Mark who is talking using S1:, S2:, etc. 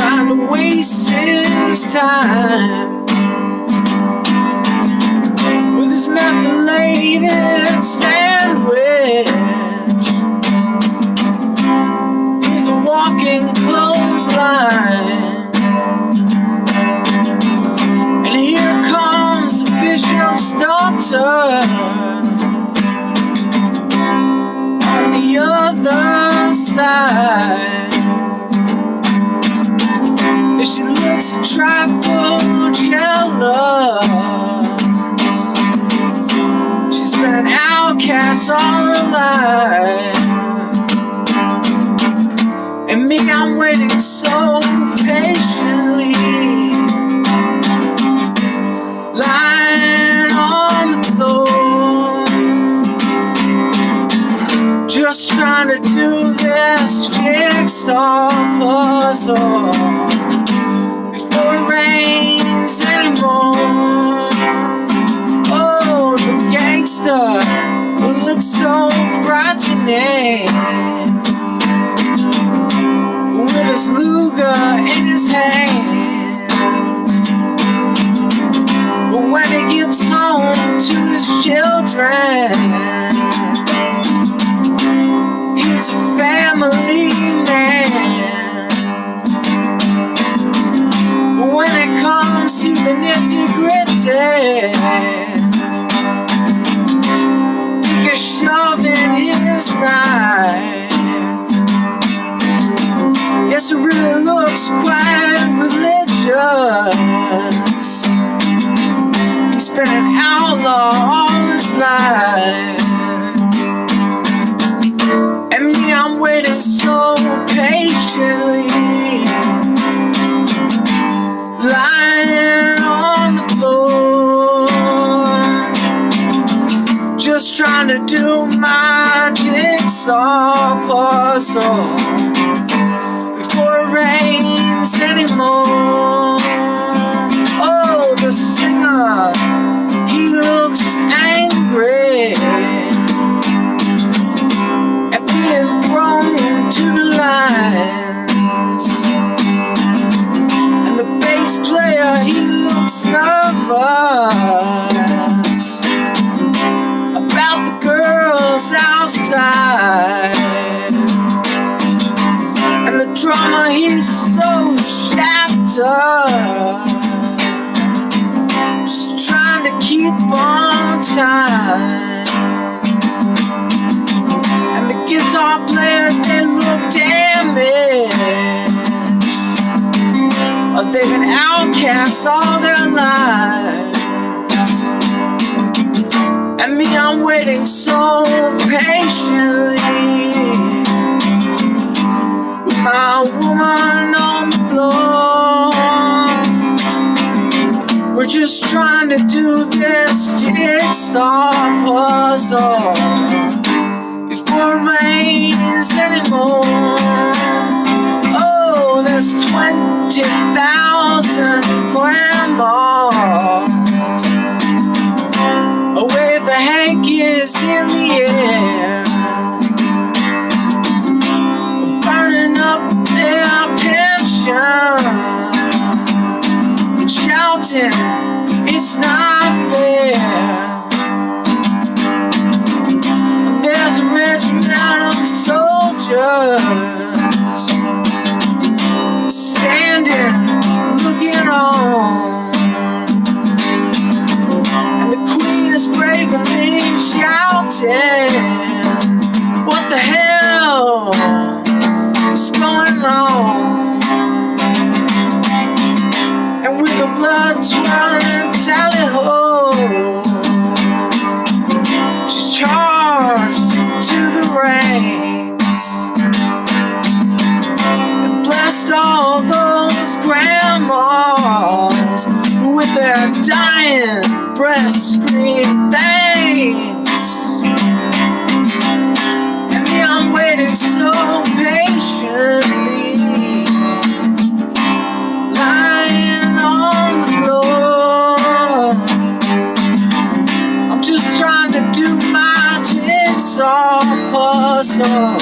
S1: trying to waste his time with his methylated sandwich. He's a walking clothesline, and here comes the bishop's daughter on the other side. And she looks a trifle jealous. She's been an outcast all her life, and me, I'm waiting so patiently, lying on the floor, just trying to do this jigsaw puzzle before it rains anymore. Oh, the gangster looks so frightening with his Luger in his hand. But when he gets home to his children, he's a family man. But when it comes to the nitty-gritty, he gets shoved in his knife. Yes, it really looks quite religious. He's been an outlaw all his life, and me, I'm waiting so patiently, lying on the floor, just trying to do my jigsaw puzzle before it rains anymore. Oh, the singer, he looks angry at being thrown to the lines, and the bass player, he looks nervous about the girls outside. Drummer, he's so shattered, just trying to keep on time. And the guitar players, they look damaged. They've been outcasts all their lives, and me, I'm waiting so patiently, my woman on the floor. We're just trying to do this jigsaw puzzle before it rains anymore. Oh, there's 20,000 grandmas. A wave the hankies in the air, shouting, it's not fair. There's a regiment of soldiers standing, looking on, and the queen is bravely shouting, what the hell is going on? The blood swirling tally-ho, she charged to the ranks and blessed all those grandmas with their dying breaths scream thanks. And me, I'm waiting so patiently, do my jigsaw puzzle